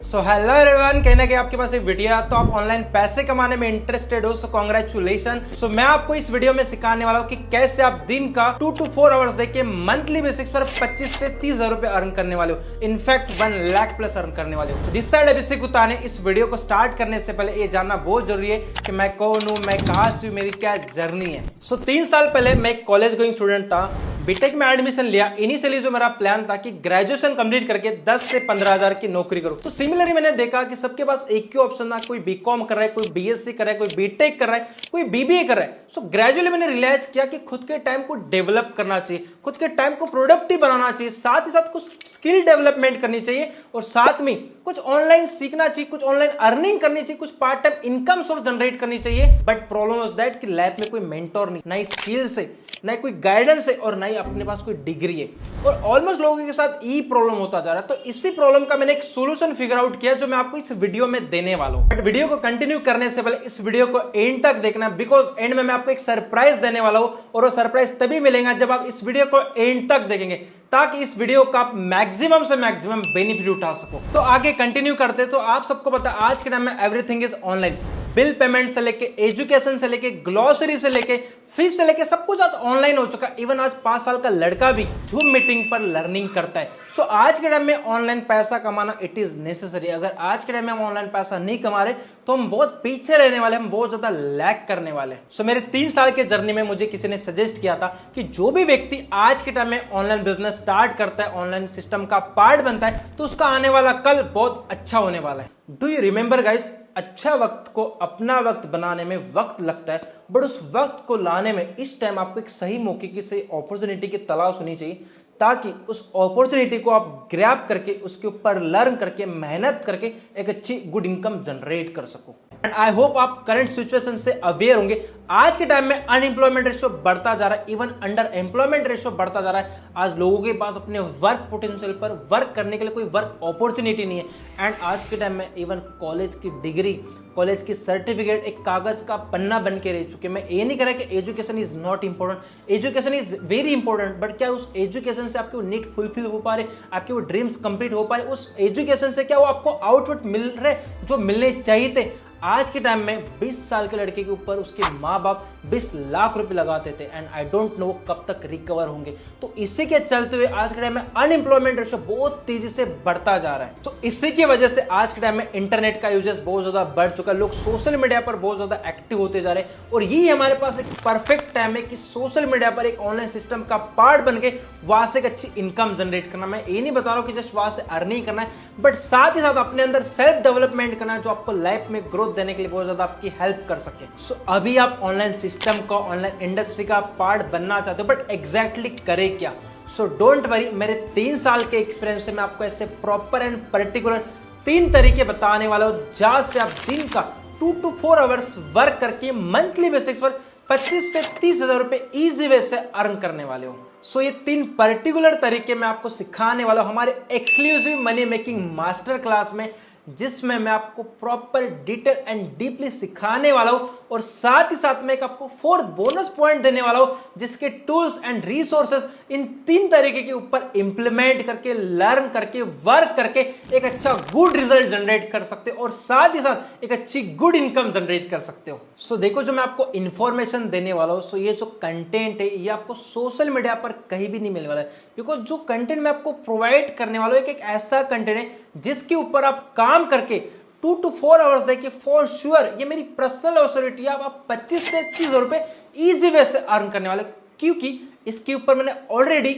So hello everyone, कहना कि आपके पास एक वीडियो है तो आप ऑनलाइन पैसे कमाने में इंटरेस्टेड हो, सो कांग्रेचुलेशन। सो मैं आपको इस वीडियो में सिखाने वाला हूँ कि कैसे आप दिन का 2 to 4 आवर्स देके मंथली बेसिक्स पर 25 से 30 हजार रुपए अर्न करने वाले हो। इनफैक्ट 1 लाख प्लस अर्न करने वाले हो। दिस साइड अभिषेक उताने। इस वीडियो को स्टार्ट करने से पहले ये जानना बहुत जरूरी है कि मैं कौन हूँ, मैं कहाँ से हूँ, मेरी क्या जर्नी है। सो 3 साल पहले मैं एक कॉलेज गोइंग स्टूडेंट था, बीटेक में एडमिशन लिया। इनिशियली जो मेरा प्लान था कि ग्रेजुएशन कंप्लीट करके 10 से 15 हजार की नौकरी करूं। तो सिमिलरली मैंने देखा कि सबके पास एक ही ऑप्शन था, कोई बीकॉम कर रहा है, कोई बीएससी कर रहा है, कोई बीटेक कर रहा है, कोई बीबीए कर रहा है। सो ग्रेजुअली मैंने रियलाइज किया कि खुद के टाइम को डेवलप करना चाहिए, खुद के टाइम को प्रोडक्टिव बनाना चाहिए, साथ ही साथ कुछ स्किल डेवलपमेंट करनी चाहिए और साथ में कुछ ऑनलाइन सीखना चाहिए, कुछ ऑनलाइन अर्निंग करनी चाहिए, कुछ part time income source generate करनी चाहिए। बट प्रॉब्लम वाज दैट कि लाइफ में कोई मेंटोर नहीं, ना ही स्किल्स है, ना कोई गाइडेंस है और ना ही अपने पास कोई डिग्री है। और ऑलमोस्ट लोगों के साथ ये प्रॉब्लम होता जा रहा है। तो इसी प्रॉब्लम का मैंने एक सॉल्यूशन फिगर आउट किया जो मैं आपको इस वीडियो में देने वाला हूं। बट वीडियो को कंटिन्यू करने से पहले इस वीडियो को एंड तक देखना, बिकॉज एंड में मैं आपको एक सरप्राइज देने वाला हूं और वो सरप्राइज तभी मिलेगा जब आप इस वीडियो को एंड तक देखेंगे, ताकि इस वीडियो का आप मैक्सिमम से मैक्सिमम बेनिफिट उठा सको। तो आगे कंटिन्यू करते। तो आप सबको पता है आज के टाइम में everything is online. Bill payment से लेके, एजुकेशन से लेके, ग्लॉसरी से लेके, फीस से लेके सब कुछ आज ऑनलाइन हो चुका है। इवन आज 5 साल का लड़का भी जूम मीटिंग पर लर्निंग करता है। सो आज के टाइम में ऑनलाइन पैसा कमाना इट इज नेसेसरी। अगर आज के टाइम में हम ऑनलाइन पैसा नहीं कमा रहे तो हम बहुत पीछे रहने वाले, हम बहुत ज्यादा लैग करने वाले। सो मेरे 3 साल के जर्नी में मुझे किसी ने सजेस्ट किया था कि जो भी व्यक्ति आज के टाइम में ऑनलाइन बिजनेस स्टार्ट करता है, ऑनलाइन सिस्टम का पार्ट बनता है, तो उसका आने वाला कल बहुत अच्छा होने वाला है। डू यू रिमेंबर गाइज, अच्छा वक्त को अपना वक्त बनाने में वक्त लगता है, बट उस वक्त को लाने में इस टाइम आपको एक सही मौके की, सही अपॉर्चुनिटी की तलाश होनी चाहिए, ताकि उस अपॉर्चुनिटी को आप ग्रैब करके उसके ऊपर लर्न करके, मेहनत करके एक अच्छी गुड इनकम जनरेट कर सको। एंड आई होप आप करंट सिचुएशन से अवेयर होंगे। आज के टाइम में अनएम्प्लॉयमेंट रेशियो बढ़ता जा रहा है, इवन अंडर एम्प्लॉयमेंट रेशियो बढ़ता जा रहा है। आज लोगों के पास अपने वर्क पोटेंशियल पर वर्क करने के लिए कोई वर्क अपॉर्चुनिटी नहीं है। एंड आज के टाइम में इवन कॉलेज की डिग्री, कॉलेज की सर्टिफिकेट एक कागज का पन्ना बन के रह चुके। मैं ये नहीं कह रहा कि education is not important, education is very important, but क्या उस एजुकेशन से आपके वो नीड फुलफिल हो पा रहे, आपके वो ड्रीम्स कंप्लीट हो पा रहे, उस एजुकेशन से क्या वो आपको आउटपुट मिल रहे जो मिलने चाहिए थे। आज के टाइम में 20 साल के लड़के के ऊपर उसके माँ बाप 20 लाख रुपए लगाते थे, एंड आई डोंट नो कब तक रिकवर होंगे। तो इसी के चलते हुए आज के टाइम में अनएम्प्लॉयमेंट रेशियो बहुत तेजी से बढ़ता जा रहा है। तो इसी की वजह से आज के टाइम में इंटरनेट का यूजेस बहुत ज्यादा बढ़ चुका है, लोग सोशल मीडिया पर बहुत ज्यादा एक्टिव होते जा रहे हैं। और यही हमारे पास एक परफेक्ट टाइम है कि सोशल मीडिया पर एक ऑनलाइन सिस्टम का पार्ट बन के वहां से एक अच्छी इनकम जनरेट करना। मैं ये नहीं बता रहा हूं कि जस्ट वहां से अर्निंग करना है, बट साथ ही साथ अपने अंदर सेल्फ डेवलपमेंट करना जो आपको लाइफ में ग्रोथ देने के लिए बहुत ज्यादा आपकी हेल्प कर सके। सो अभी आप ऑनलाइन सिस्टम का, ऑनलाइन इंडस्ट्री का पार्ट बनना चाहते हो, बट एग्जैक्टली करे क्या? सो डोंट वरी, मेरे 3 साल के एक्सपीरियंस से मैं आपको ऐसे प्रॉपर एंड पर्टिकुलर 3 तरीके बताने वाला हूं जहां से आप दिन का 2 to 4 आवर्स वर्क करके मंथली बेसिक्स पर 25 से 30 हजार रुपए इजी वे से अर्न करने वाले हो। सो ये 3 पर्टिकुलर तरीके मैं आपको सिखाने वाला हूं हमारे exclusive money making master class में, जिसमें मैं आपको प्रॉपर डिटेल एंड डीपली सिखाने वाला हूं और साथ ही साथ में एक आपको 4th बोनस पॉइंट देने वाला हूं, जिसके टूल्स एंड रिसोर्सेस इन 3 तरीके के ऊपर इंप्लीमेंट करके, लर्न करके, वर्क करके एक अच्छा गुड रिजल्ट जनरेट कर सकते हो और साथ ही साथ एक अच्छी गुड इनकम जनरेट कर सकते हो। सो देखो, जो मैं आपको इंफॉर्मेशन देने वाला हूं, सो ये जो कंटेंट है ये आपको सोशल मीडिया पर कहीं भी नहीं मिलने वाला है, बिकॉज जो कंटेंट मैं आपको प्रोवाइड करने वाला हूं एक ऐसा कंटेंट है जिसके ऊपर आप काम करके 2 to 4 आवर्स देखिए, फॉर श्योर ये मेरी पर्सनल ऑथोरिटी है, आप 25 से 30 हजार रुपए इजी वे से अर्न करने वाले, क्योंकि इसके ऊपर मैंने ऑलरेडी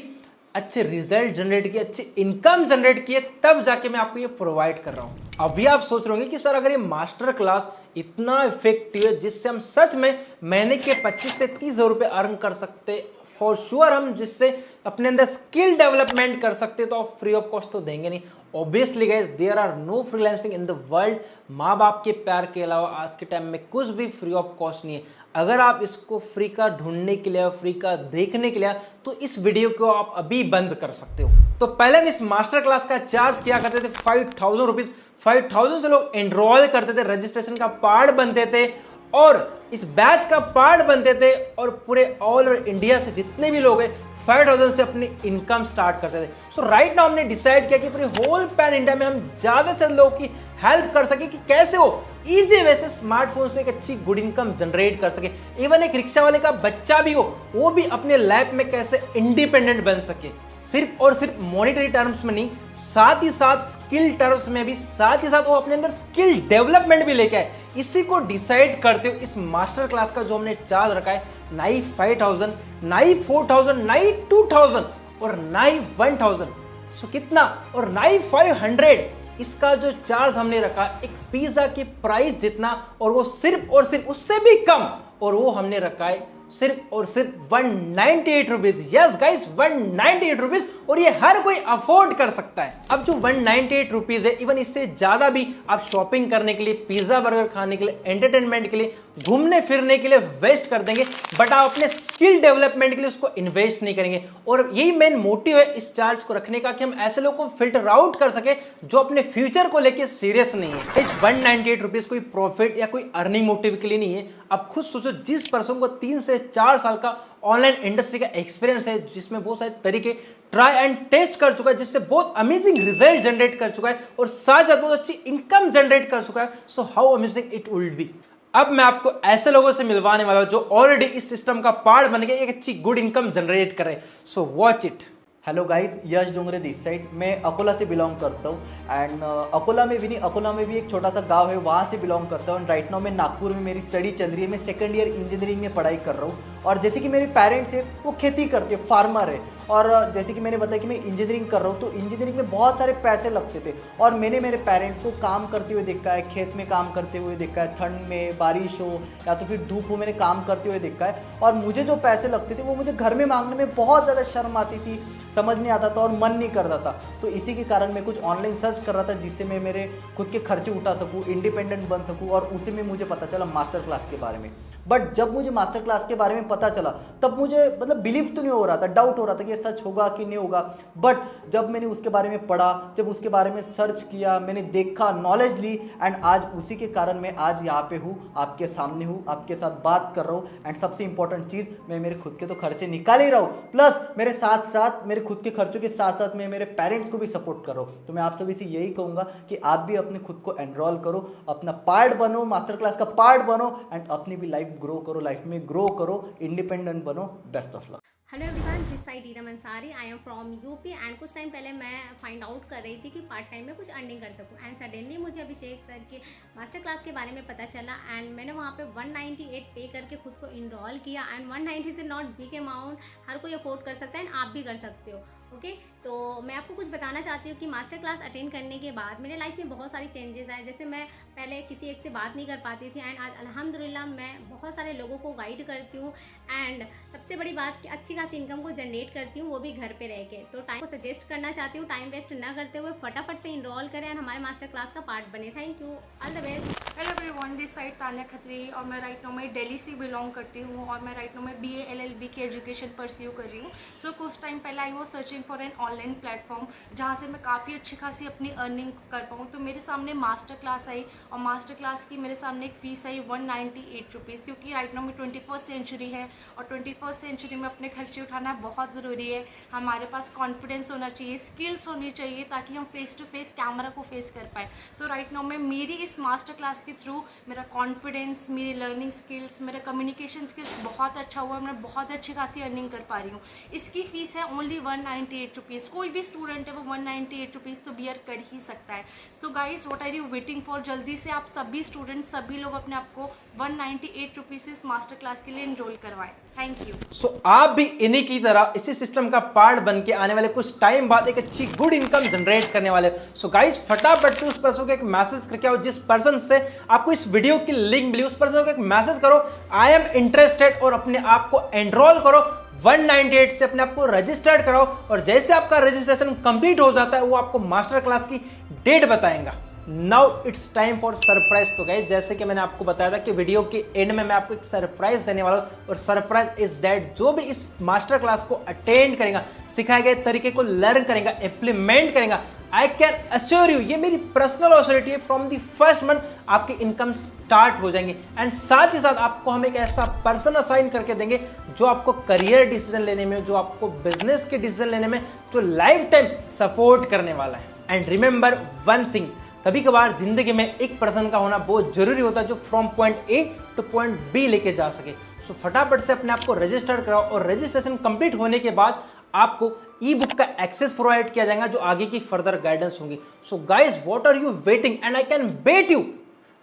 अच्छे रिजल्ट जनरेट किए, अच्छी इनकम जनरेट किए, तब जाके मैं आपको ये प्रोवाइड कर रहा हूं। अभी आप सोच रहे होंगे कि सर अगर ये मास्टर क्लास इतना इफेक्टिव है जिससे हम सच में महीने के 25 से 30 हजार रुपए अर्न कर सकते, फॉर श्योर हम जिससे अपने अंदर स्किल डेवलपमेंट कर सकते, तो आप फ्री ऑफ कॉस्ट तो देंगे नहीं। Obviously guys, there are no freelancing in the world. माँ बाप के प्यार के अलावा आज के टाइम में कुछ भी फ्री ऑफ कॉस्ट नहीं है। अगर आप इसको फ्री का ढूंढने के लिए, फ्री का देखने के लिए, तो इस वीडियो को आप अभी बंद कर सकते हो। तो पहले हम इस मास्टर क्लास का चार्ज किया करते थे 5000 रुपीज। 5000 से लोग एनरोल करते थे, रजिस्ट्रेशन का पार्ट बनते थे और इस बैच का पार्ट बनते थे, और पूरे ऑल ओवर इंडिया से जितने भी लोग हैं 5,000 से अपनी इनकम स्टार्ट करते थे। सो राइट नाउ हमने डिसाइड किया कि पूरे होल पैन इंडिया में हम ज्यादा से लोगों की हेल्प कर सके कि कैसे वो इजी वे से स्मार्टफोन से एक अच्छी गुड इनकम जनरेट कर सके। इवन एक रिक्शा वाले का बच्चा भी हो, वो भी अपने लाइफ में कैसे इंडिपेंडेंट बन सके, सिर्फ और सिर्फ मॉनेटरी टर्म्स में नहीं, साथ ही साथ स्किल टर्म्स में भी, साथ ही साथ वो अपने अंदर स्किल डेवलपमेंट भी लेके आए। इसी को डिसाइड करते हुए इस मास्टर क्लास का जो हमने चार्ज रखा है, नाई 5,000, नाई 4,000, नाई 2,000 और नाई 1,000। सो कितना, और नाई 500, इसका जो चार्ज हमने रखा एक पिज्जा की प्राइस जितना, और वो सिर्फ और सिर्फ उससे भी कम, और वो हमने रखा है सिर्फ और सिर्फ 198 रुपीज। यस गाइस, 198 रुपीज, और ये हर कोई अफोर्ड कर सकता है। अब जो 198 रुपीज है, इवन इससे ज्यादा भी आप शॉपिंग करने के लिए, पिज्जा बर्गर खाने के लिए, एंटरटेनमेंट के लिए, घूमने फिरने के लिए वेस्ट कर देंगे, बट आप अपने स्किल डेवलपमेंट के लिए उसको इन्वेस्ट नहीं करेंगे। और यही मेन मोटिव है इस चार्ज को रखने का, कि हम ऐसे लोगों को फिल्टर आउट कर सके जो अपने फ्यूचर को लेके सीरियस नहीं है। इस 198 रुपीज कोई प्रॉफिट या कोई अर्निंग मोटिव के लिए नहीं है। आप खुद सोचो, जिस पर्सन को 3 से 4 साल का ऑनलाइन इंडस्ट्री का एक्सपीरियंस है, जिसमें बहुत सारे तरीके ट्राई एंड टेस्ट कर चुका है, जिससे बहुत अमेजिंग रिजल्ट जनरेट कर चुका है, और साथ साथ बहुत अच्छी इनकम जनरेट कर चुका है, so how amazing it would be. अब मैं आपको ऐसे लोगों से मिलवाने वाला हूं जो ऑलरेडी इस सिस्टम का पार्ट बन गए, एक अच्छी गुड इनकम जनरेट कर रहे हैं। So watch it. Hello guys, Yash Dongre this side. मैं अकोला से बिलोंग करता हूँ एंड अकोला में भी नहीं, अकोला में भी एक छोटा सा गांव है, वहाँ से बिलोंग करता हूँ। एंड राइट नाउ मैं नागपुर में मेरी स्टडी चल रही है, मैं सेकंड ईयर इंजीनियरिंग में पढ़ाई कर रहा हूँ। और जैसे कि मेरे पेरेंट्स है वो खेती करते हैं, फार्मर है। और जैसे कि मैंने बताया कि मैं इंजीनियरिंग कर रहा हूँ, तो इंजीनियरिंग में बहुत सारे पैसे लगते थे, और मैंने मेरे पेरेंट्स को काम करते हुए देखा है, खेत में काम करते हुए देखा है, ठंड में, बारिश हो या तो फिर धूप हो, मैंने काम करते हुए देखा है। और मुझे जो पैसे लगते थे वो मुझे घर में मांगने में बहुत ज़्यादा शर्म आती थी, समझ नहीं आता था और मन नहीं करता था। तो इसी के कारण मैं कुछ ऑनलाइन सर्च कर रहा था जिससे मैं मेरे खुद के खर्चे उठा सकूँ, इंडिपेंडेंट बन सकूँ। और उसी में मुझे पता चला मास्टर क्लास के बारे में। बट जब मुझे मास्टर क्लास के बारे में पता चला, तब मुझे मतलब बिलीव तो नहीं हो रहा था, डाउट हो रहा था कि ये सच होगा कि नहीं होगा। बट जब मैंने उसके बारे में पढ़ा, जब उसके बारे में सर्च किया, मैंने देखा, नॉलेज ली, एंड आज उसी के कारण मैं आज यहाँ पे हूँ, आपके सामने हूँ, आपके साथ बात कर रहा हूँ। एंड सबसे इंपॉर्टेंट चीज़, मैं मेरे खुद के तो खर्चे निकाल ही रहा हूँ, प्लस मेरे साथ साथ मेरे खुद के खर्चों के साथ साथ मैं मेरे पेरेंट्स को भी सपोर्ट कर रहा हूँ। तो मैं आप सभी से यही कहूँगा कि आप भी अपने खुद को एनरोल करो, अपना पार्ट बनो, मास्टर क्लास का पार्ट बनो, एंड अपनी भी लाइफ ग्रो करो, लाइफ में ग्रो करो, इंडिपेंडेंट बनो। Best of luck. Hello everyone, this side Iram Ansari. I am from UP and कुछ टाइम पहले मैं फाइंड आउट कर रही थी कि पार्ट टाइम में कुछ अर्निंग कर सकूं, एंड सडनली मुझे अभिषेक सर के मास्टर क्लास के बारे में पता चला, एंड मैंने वहाँ पे 198 पे करके खुद को इनरोल किया। एंड 190 से नॉट बिग अमाउंट, हर कोई अफोर्ड कर सकता है, एंड आप भी कर सकते हो। ओके, तो मैं आपको कुछ बताना चाहती हूँ कि मास्टर क्लास अटेंड करने के बाद मेरे लाइफ में बहुत सारी चेंजेस आए। जैसे मैं पहले किसी एक से बात नहीं कर पाती थी, एंड आज अल्हम्दुलिल्लाह मैं बहुत सारे लोगों को गाइड करती हूँ, एंड सबसे बड़ी बात कि अच्छी खासी इनकम को जनरेट करती हूँ, वो भी घर पे रह के। तो टाइम को सजेस्ट करना चाहती हूँ, टाइम वेस्ट ना करते हुए फटाफट से इनरोल करें एंड हमारे मास्टर क्लास का पार्ट बने। Thank you, all the best. Hello everyone, this side Tanya Khatri, और मैं राइट नाउ मैं दिल्ली से बिलोंग करती हूँ, और मैं राइट नाउ मैं BA LLB की एजुकेशन परस्यू कर रही हूँ। सो कुछ टाइम पहले I was searching for an online platform जहाँ से मैं काफ़ी अच्छी खासी अपनी अर्निंग कर पाऊँ। तो मेरे सामने मास्टर क्लास आई, और मास्टर क्लास की मेरे सामने एक फ़ीस आई 198 रुपीज़, क्योंकि राइट नाउ में 21st सेंचुरी है, और 21st सेंचुरी में अपने खर्चे उठाना बहुत ज़रूरी है। हमारे पास कॉन्फिडेंस होना चाहिए, स्किल्स होनी चाहिए, ताकि हम फेस टू फेस कैमरा को फेस कर पाए। तो राइट नाउ में मेरी इस मास्टर क्लास के थ्रू मेरा कॉन्फिडेंस, मेरी लर्निंग स्किल्स, मेरा कम्युनिकेशन स्किल्स बहुत अच्छा हुआ, मैं बहुत अच्छी खासी अर्निंग कर पा रही हूँ। इसकी फ़ीस है ओनली 198 रुपीज़। कोई भी स्टूडेंट है वो 198 रुपीज़ तो बियर कर ही सकता है। So guys, what are you waiting for? जल्दी से आप सभी स्टूडेंट, सभी लोग अपने आप को 198 रुपीज़ से इस मास्टर क्लास के लिए इनरोल करवाएं। Thank you. सो आप भी इन्हीं की तरह इसी सिस्टम का पार्ट बन के आने वाले कुछ टाइम बाद एक अच्छी गुड इनकम जनरेट करने वाले। सो गाइज, फटाफट से उस पर्सन को एक मैसेज करके आओ जिस पर्सन से आपको इस वीडियो की लिंक मिली, उस पर्सन को एक मैसेज करो, आई एम इंटरेस्टेड, और अपने आप को एनरोल करो। 198 से अपने आप को रजिस्टर्ड कराओ, और जैसे आपका रजिस्ट्रेशन कंप्लीट हो जाता है वो आपको मास्टर क्लास की डेट बताएगा। Now it's time for surprise. तो गाइस जैसे कि मैंने आपको बताया था कि वीडियो के एंड में मैं आपको एक सरप्राइज देने वाला हूं, और सरप्राइज इज दैट जो भी इस मास्टर क्लास को अटेंड करेगा, सिखाए गए तरीके को लर्न करेगा, इंप्लीमेंट करेगा, आई कैन अश्योर यू, ये मेरी पर्सनल ऑथोरिटी है, फ्रॉम द फर्स्ट मंथ आपकी इनकम स्टार्ट हो जाएंगे। एंड साथ ही साथ आपको हम एक ऐसा पर्सन असाइन करके देंगे जो आपको करियर डिसीजन लेने में, जो आपको बिजनेस के डिसीजन लेने में, जो लाइफ टाइम सपोर्ट करने वाला है। एंड रिमेंबर वन थिंग, कभी कभार जिंदगी में एक पर्सन का होना बहुत जरूरी होता है जो from point A to point B लेके जा सके। सो फटाफट से अपने आप को रजिस्टर कराओ, और रजिस्ट्रेशन कंप्लीट होने के बाद आपको ई बुक का एक्सेस प्रोवाइड किया जाएगा जो आगे की फर्दर गाइडेंस होंगी। So guys what are you waiting, and I can bet you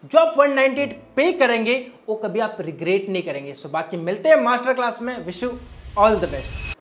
जो आप 198 पे करेंगे वो कभी आप रिग्रेट नहीं करेंगे। सो बाकी मिलते हैं मास्टर क्लास में। Wish you all the best.